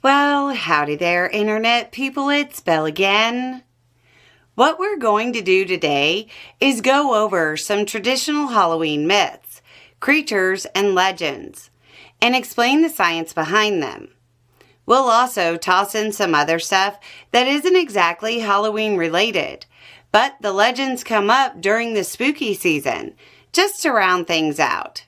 Well, howdy there, Internet people. It's Beau again. What we're going to do today is go over some traditional Halloween myths, creatures, and legends, and explain the science behind them. We'll also toss in some other stuff that isn't exactly Halloween related, but the legends come up during the spooky season, just to round things out.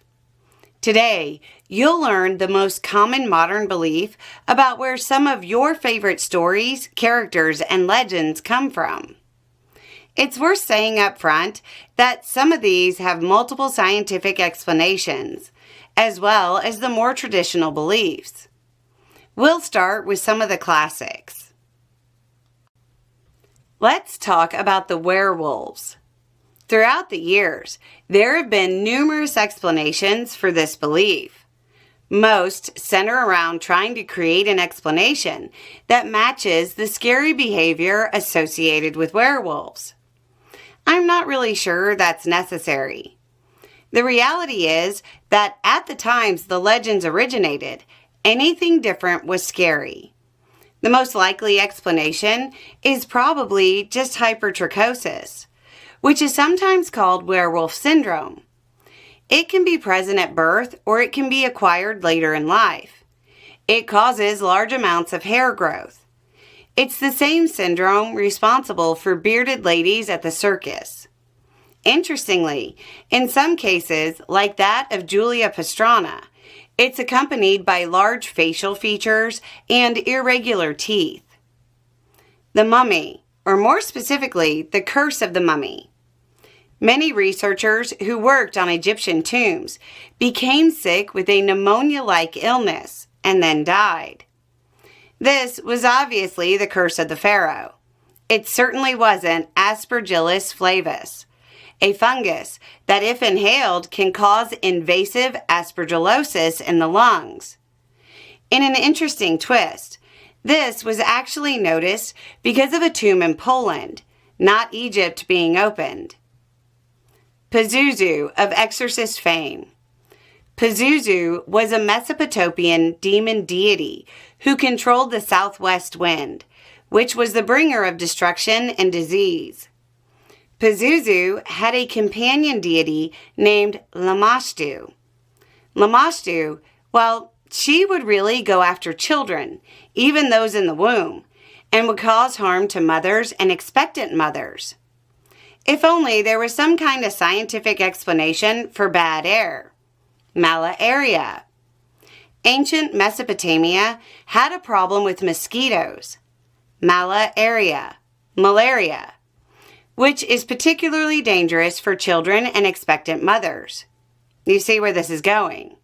Today, you'll learn the most common modern belief about where some of your favorite stories, characters, and legends come from. It's worth saying up front that some of these have multiple scientific explanations, as well as the more traditional beliefs. We'll start with some of the classics. Let's talk about the werewolves. Throughout the years, there have been numerous explanations for this belief. Most center around trying to create an explanation that matches the scary behavior associated with werewolves. I'm not really sure that's necessary. The reality is that at the times the legends originated, anything different was scary. The most likely explanation is probably just hypertrichosis, which is sometimes called werewolf syndrome. It can be present at birth or it can be acquired later in life. It causes large amounts of hair growth. It's the same syndrome responsible for bearded ladies at the circus. Interestingly, in some cases, like that of Julia Pastrana, it's accompanied by large facial features and irregular teeth. The mummy, or more specifically, the curse of the mummy. Many researchers who worked on Egyptian tombs became sick with a pneumonia-like illness and then died. This was obviously the curse of the pharaoh. It certainly wasn't Aspergillus flavus, a fungus that if inhaled can cause invasive aspergillosis in the lungs. In an interesting twist, this was actually noticed because of a tomb in Poland, not Egypt being opened. Pazuzu of exorcist fame. Pazuzu was a Mesopotamian demon deity who controlled the southwest wind, which was the bringer of destruction and disease. Pazuzu had a companion deity named Lamashtu. Lamashtu, well, she would really go after children, even those in the womb, and would cause harm to mothers and expectant mothers. If only there was some kind of scientific explanation for bad air. Malaria. Ancient Mesopotamia had a problem with mosquitoes. Malaria, which is particularly dangerous for children and expectant mothers. You see where this is going.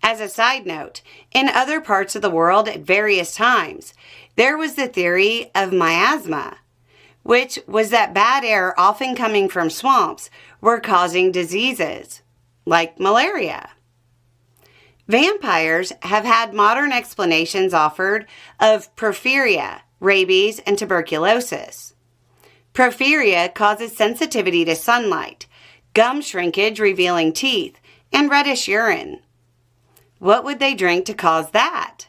As a side note, in other parts of the world at various times, there was the theory of miasma, which was that bad air often coming from swamps were causing diseases, like malaria. Vampires have had modern explanations offered of porphyria, rabies, and tuberculosis. Porphyria causes sensitivity to sunlight, gum shrinkage revealing teeth, and reddish urine. What would they drink to cause that?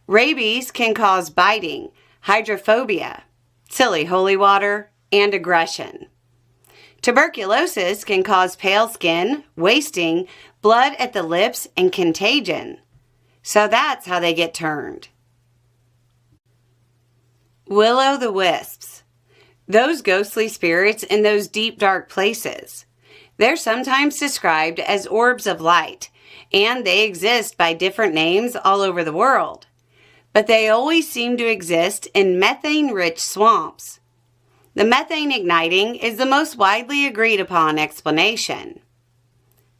Rabies can cause biting, hydrophobia, silly holy water, and aggression. Tuberculosis can cause pale skin, wasting, blood at the lips, and contagion. So that's how they get turned. Will-o'-the-wisps. Those ghostly spirits in those deep, dark places. They're sometimes described as orbs of light, and they exist by different names all over the world. But they always seem to exist in methane-rich swamps. The methane igniting is the most widely agreed upon explanation.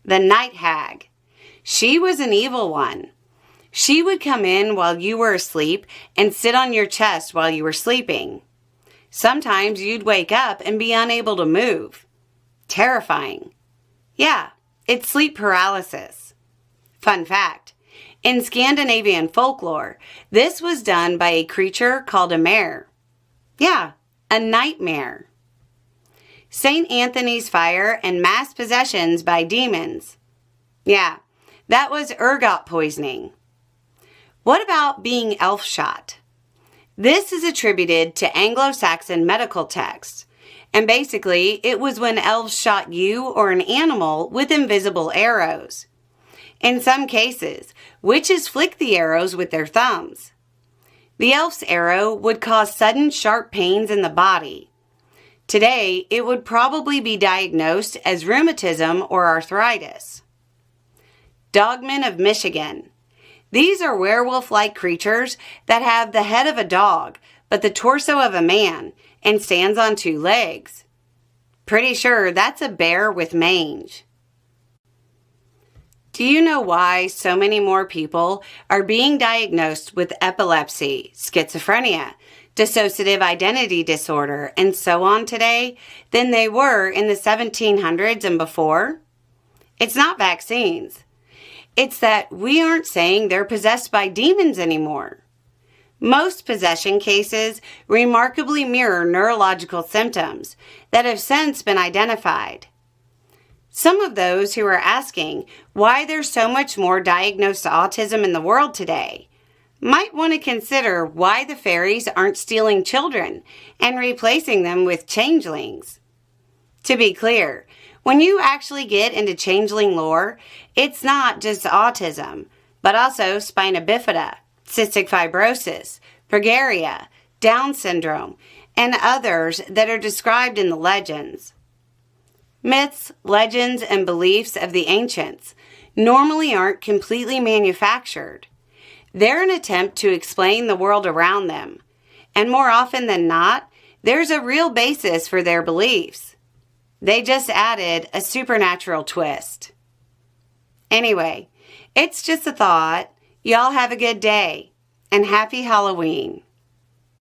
The night hag. She was an evil one. She would come in while you were asleep and sit on your chest while you were sleeping. Sometimes you'd wake up and be unable to move. Terrifying. Yeah, it's sleep paralysis. Fun fact. In Scandinavian folklore, this was done by a creature called a mare. Yeah, a nightmare. St. Anthony's fire and mass possessions by demons. Yeah, that was ergot poisoning. What about being elf shot? This is attributed to Anglo-Saxon medical texts, and basically it was when elves shot you or an animal with invisible arrows. In some cases, witches flicked the arrows with their thumbs. The elf's arrow would cause sudden sharp pains in the body. Today, it would probably be diagnosed as rheumatism or arthritis. Dogmen of Michigan. These are werewolf-like creatures that have the head of a dog, but the torso of a man, and stands on two legs. Pretty sure that's a bear with mange. Do you know why so many more people are being diagnosed with epilepsy, schizophrenia, dissociative identity disorder, and so on today than they were in the 1700s and before? It's not vaccines. It's that we aren't saying they're possessed by demons anymore. Most possession cases remarkably mirror neurological symptoms that have since been identified. Some of those who are asking why there's so much more diagnosed autism in the world today might want to consider why the fairies aren't stealing children and replacing them with changelings. To be clear, when you actually get into changeling lore, it's not just autism, but also spina bifida, cystic fibrosis, progeria, Down syndrome, and others that are described in the legends. Myths, legends, and beliefs of the ancients normally aren't completely manufactured. They're an attempt to explain the world around them, and more often than not, there's a real basis for their beliefs. They just added a supernatural twist. Anyway, it's just a thought. Y'all have a good day, and happy Halloween.